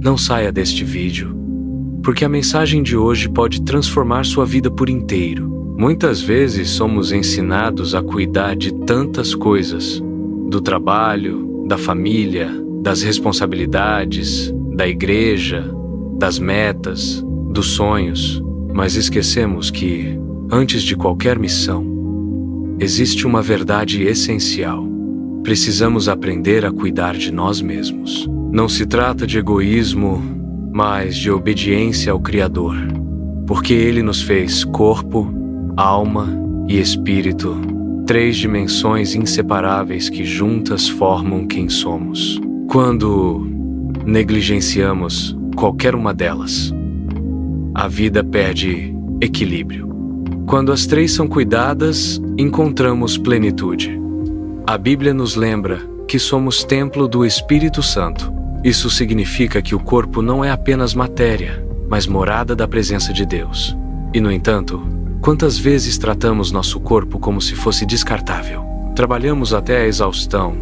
Não saia deste vídeo, porque a mensagem de hoje pode transformar sua vida por inteiro. Muitas vezes somos ensinados a cuidar de tantas coisas, do trabalho, da família, das responsabilidades, da igreja, das metas, dos sonhos, mas esquecemos que, antes de qualquer missão, existe uma verdade essencial. Precisamos aprender a cuidar de nós mesmos. Não se trata de egoísmo, mas de obediência ao Criador, porque Ele nos fez corpo, alma e espírito, 3 dimensões inseparáveis que juntas formam quem somos. Quando negligenciamos qualquer uma delas, a vida perde equilíbrio. Quando as 3 são cuidadas, encontramos plenitude. A Bíblia nos lembra que somos templo do Espírito Santo. Isso significa que o corpo não é apenas matéria, mas morada da presença de Deus. E, no entanto, quantas vezes tratamos nosso corpo como se fosse descartável? Trabalhamos até a exaustão,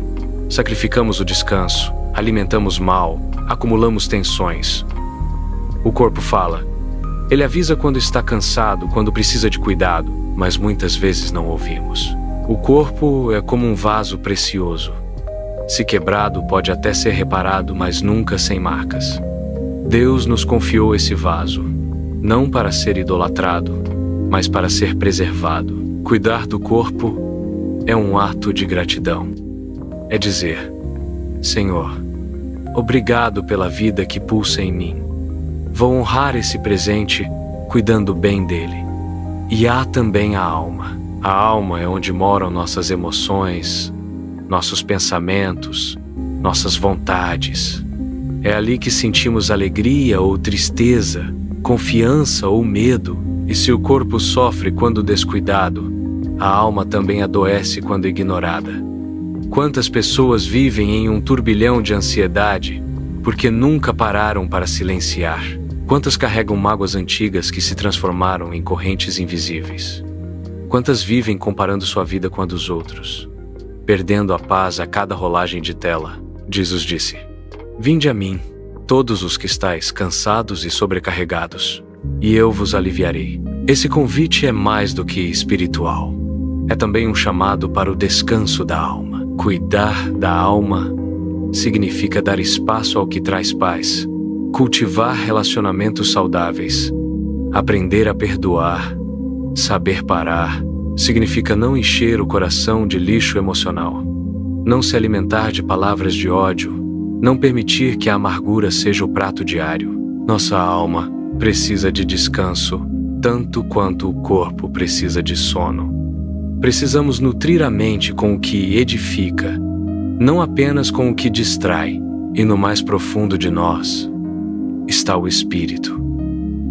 sacrificamos o descanso, alimentamos mal, acumulamos tensões. O corpo fala. Ele avisa quando está cansado, quando precisa de cuidado, mas muitas vezes não ouvimos. O corpo é como um vaso precioso. Se quebrado, pode até ser reparado, mas nunca sem marcas. Deus nos confiou esse vaso, não para ser idolatrado, mas para ser preservado. Cuidar do corpo é um ato de gratidão. É dizer: Senhor, obrigado pela vida que pulsa em mim. Vou honrar esse presente cuidando bem dele. E há também a alma. A alma é onde moram nossas emoções, nossos pensamentos, nossas vontades. É ali que sentimos alegria ou tristeza, confiança ou medo. E se o corpo sofre quando descuidado, a alma também adoece quando ignorada. Quantas pessoas vivem em um turbilhão de ansiedade porque nunca pararam para silenciar? Quantas carregam mágoas antigas que se transformaram em correntes invisíveis? Quantas vivem comparando sua vida com a dos outros, perdendo a paz a cada rolagem de tela? Jesus disse: Vinde a mim, todos os que estáis cansados e sobrecarregados, e eu vos aliviarei. Esse convite é mais do que espiritual. É também um chamado para o descanso da alma. Cuidar da alma significa dar espaço ao que traz paz, cultivar relacionamentos saudáveis, aprender a perdoar, saber parar. Significa não encher o coração de lixo emocional, não se alimentar de palavras de ódio, não permitir que a amargura seja o prato diário. Nossa alma precisa de descanso, tanto quanto o corpo precisa de sono. Precisamos nutrir a mente com o que edifica, não apenas com o que distrai. E no mais profundo de nós está o Espírito.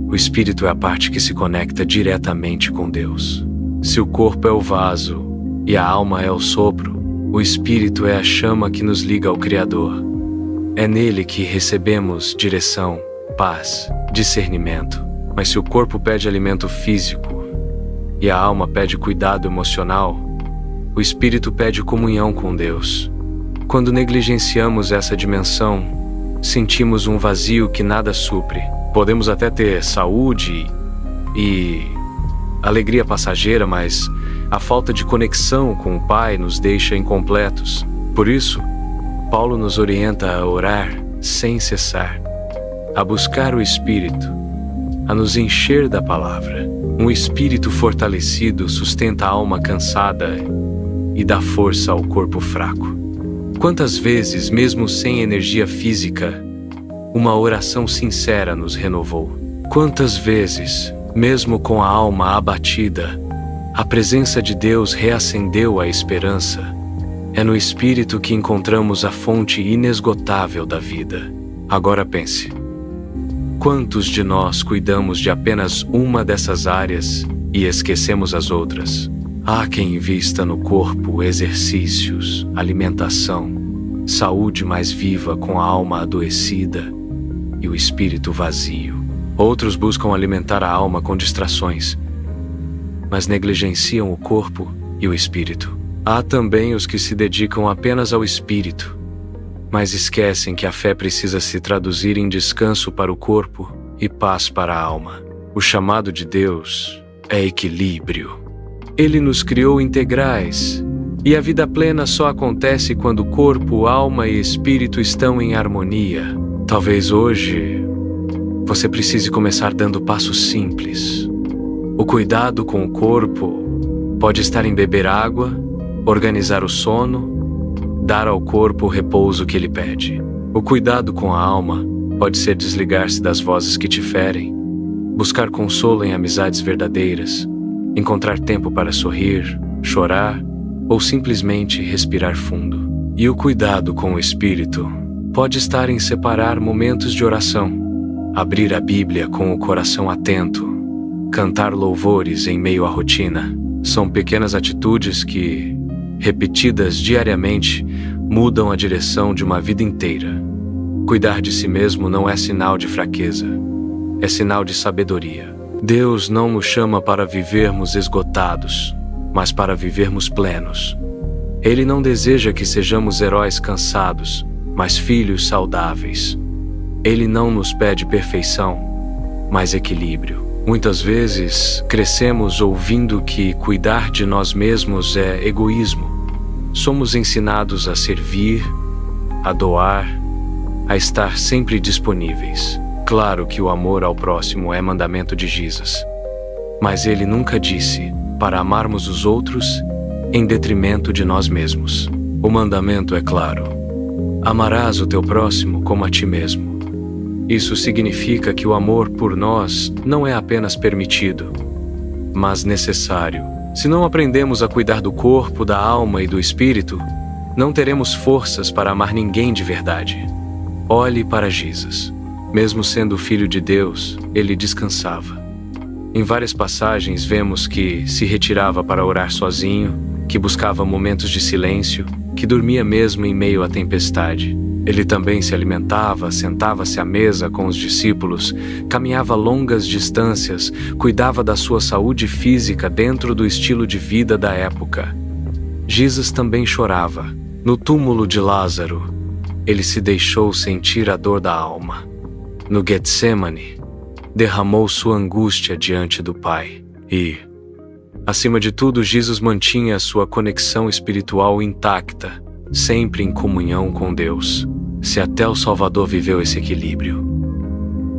O Espírito é a parte que se conecta diretamente com Deus. Se o corpo é o vaso e a alma é o sopro, o Espírito é a chama que nos liga ao Criador. É nele que recebemos direção, paz, discernimento. Mas se o corpo pede alimento físico e a alma pede cuidado emocional, o Espírito pede comunhão com Deus. Quando negligenciamos essa dimensão, sentimos um vazio que nada supre. Podemos até ter saúde e alegria passageira, mas a falta de conexão com o Pai nos deixa incompletos. Por isso, Paulo nos orienta a orar sem cessar, a buscar o Espírito, a nos encher da palavra. Um espírito fortalecido sustenta a alma cansada e dá força ao corpo fraco. Quantas vezes, mesmo sem energia física, uma oração sincera nos renovou? Quantas vezes, mesmo com a alma abatida, a presença de Deus reacendeu a esperança? É no Espírito que encontramos a fonte inesgotável da vida. Agora pense: quantos de nós cuidamos de apenas uma dessas áreas e esquecemos as outras? Há quem invista no corpo exercícios, alimentação, saúde mais viva com a alma adoecida e o espírito vazio. Outros buscam alimentar a alma com distrações, mas negligenciam o corpo e o espírito. Há também os que se dedicam apenas ao espírito mas esquecem que a fé precisa se traduzir em descanso para o corpo e paz para a alma. O chamado de Deus é equilíbrio. Ele nos criou integrais, e a vida plena só acontece quando corpo, alma e espírito estão em harmonia. Talvez hoje você precise começar dando passos simples. O cuidado com o corpo pode estar em beber água, organizar o sono, dar ao corpo o repouso que ele pede. O cuidado com a alma pode ser desligar-se das vozes que te ferem, buscar consolo em amizades verdadeiras, encontrar tempo para sorrir, chorar ou simplesmente respirar fundo. E o cuidado com o espírito pode estar em separar momentos de oração, abrir a Bíblia com o coração atento, cantar louvores em meio à rotina. São pequenas atitudes que, repetidas diariamente, mudam a direção de uma vida inteira. Cuidar de si mesmo não é sinal de fraqueza, é sinal de sabedoria. Deus não nos chama para vivermos esgotados, mas para vivermos plenos. Ele não deseja que sejamos heróis cansados, mas filhos saudáveis. Ele não nos pede perfeição, mas equilíbrio. Muitas vezes, crescemos ouvindo que cuidar de nós mesmos é egoísmo. Somos ensinados a servir, a doar, a estar sempre disponíveis. Claro que o amor ao próximo é mandamento de Jesus, mas ele nunca disse para amarmos os outros em detrimento de nós mesmos. O mandamento é claro: amarás o teu próximo como a ti mesmo. Isso significa que o amor por nós não é apenas permitido, mas necessário. Se não aprendemos a cuidar do corpo, da alma e do espírito, não teremos forças para amar ninguém de verdade. Olhe para Jesus. Mesmo sendo filho de Deus, ele descansava. Em várias passagens vemos que se retirava para orar sozinho, que buscava momentos de silêncio, que dormia mesmo em meio à tempestade. Ele também se alimentava, sentava-se à mesa com os discípulos, caminhava longas distâncias, cuidava da sua saúde física dentro do estilo de vida da época. Jesus também chorava. No túmulo de Lázaro, ele se deixou sentir a dor da alma. No Getsemane, derramou sua angústia diante do Pai. E, acima de tudo, Jesus mantinha a sua conexão espiritual intacta, sempre em comunhão com Deus. Se até o Salvador viveu esse equilíbrio,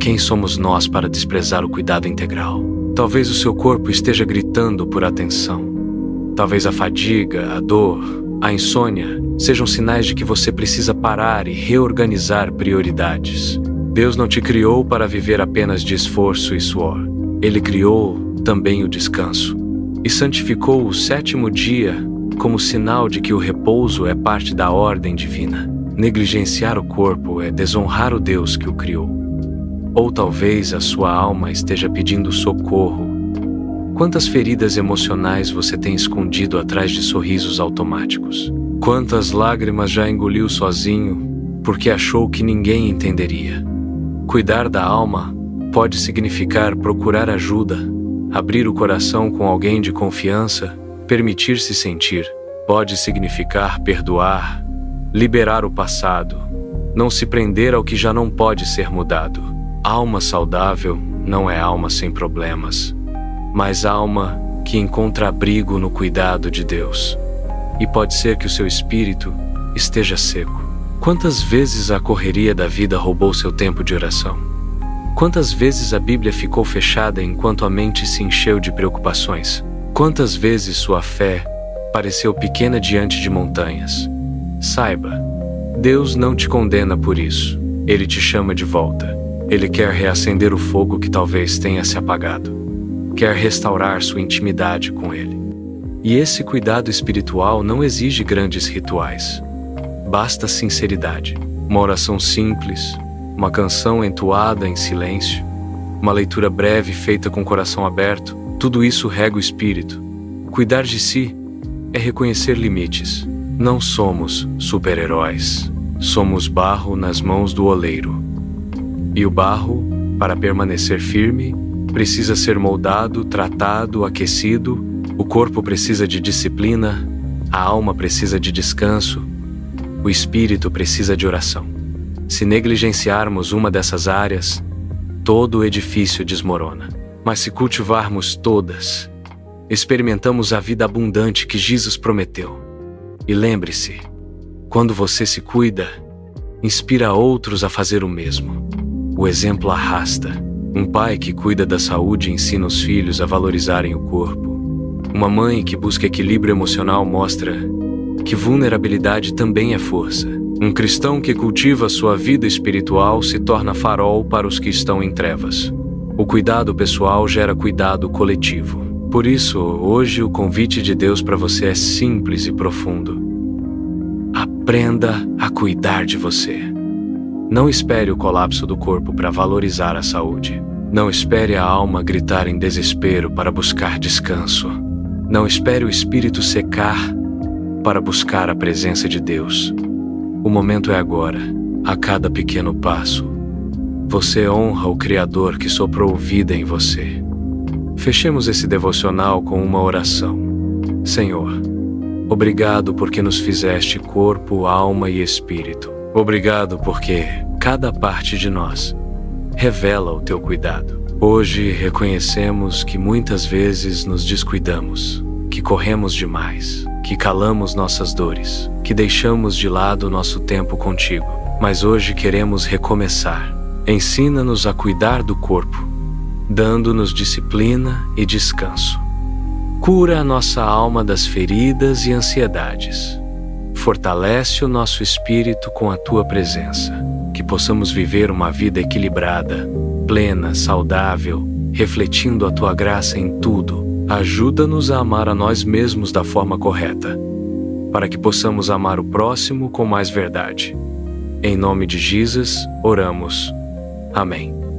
quem somos nós para desprezar o cuidado integral? Talvez o seu corpo esteja gritando por atenção. Talvez a fadiga, a dor, a insônia sejam sinais de que você precisa parar e reorganizar prioridades. Deus não te criou para viver apenas de esforço e suor. Ele criou também o descanso e santificou o sétimo dia como sinal de que o repouso é parte da ordem divina. Negligenciar o corpo é desonrar o Deus que o criou. Ou talvez a sua alma esteja pedindo socorro. Quantas feridas emocionais você tem escondido atrás de sorrisos automáticos? Quantas lágrimas já engoliu sozinho porque achou que ninguém entenderia? Cuidar da alma pode significar procurar ajuda, abrir o coração com alguém de confiança, permitir-se sentir. Pode significar perdoar, liberar o passado, não se prender ao que já não pode ser mudado. Alma saudável não é alma sem problemas, mas alma que encontra abrigo no cuidado de Deus. E pode ser que o seu espírito esteja seco. Quantas vezes a correria da vida roubou seu tempo de oração? Quantas vezes a Bíblia ficou fechada enquanto a mente se encheu de preocupações? Quantas vezes sua fé pareceu pequena diante de montanhas? Saiba, Deus não te condena por isso. Ele te chama de volta. Ele quer reacender o fogo que talvez tenha se apagado. Quer restaurar sua intimidade com Ele. E esse cuidado espiritual não exige grandes rituais. Basta sinceridade. Uma oração simples, uma canção entoada em silêncio, uma leitura breve feita com o coração aberto, tudo isso rega o espírito. Cuidar de si é reconhecer limites. Não somos super-heróis. Somos barro nas mãos do oleiro. E o barro, para permanecer firme, precisa ser moldado, tratado, aquecido. O corpo precisa de disciplina, a alma precisa de descanso, O espírito precisa de oração. Se negligenciarmos uma dessas áreas, todo o edifício desmorona. Mas se cultivarmos todas, experimentamos a vida abundante que Jesus prometeu. E lembre-se, quando você se cuida, inspira outros a fazer o mesmo. O exemplo arrasta. Um pai que cuida da saúde ensina os filhos a valorizarem o corpo. Uma mãe que busca equilíbrio emocional mostra que vulnerabilidade também é força. Um cristão que cultiva sua vida espiritual se torna farol para os que estão em trevas. O cuidado pessoal gera cuidado coletivo. Por isso, hoje o convite de Deus para você é simples e profundo. Aprenda a cuidar de você. Não espere o colapso do corpo para valorizar a saúde. Não espere a alma gritar em desespero para buscar descanso. Não espere o espírito secar para buscar a presença de Deus. O momento é agora. A cada pequeno passo, você honra o Criador que soprou vida em você. Fechemos esse devocional com uma oração. Senhor, obrigado porque nos fizeste corpo, alma e espírito. Obrigado porque cada parte de nós revela o teu cuidado. Hoje reconhecemos que muitas vezes nos descuidamos, que corremos demais, que calamos nossas dores, que deixamos de lado nosso tempo contigo. Mas hoje queremos recomeçar. Ensina-nos a cuidar do corpo, dando-nos disciplina e descanso. Cura a nossa alma das feridas e ansiedades. Fortalece o nosso espírito com a tua presença, que possamos viver uma vida equilibrada, plena, saudável, refletindo a tua graça em tudo. Ajuda-nos a amar a nós mesmos da forma correta, para que possamos amar o próximo com mais verdade. Em nome de Jesus, oramos. Amém.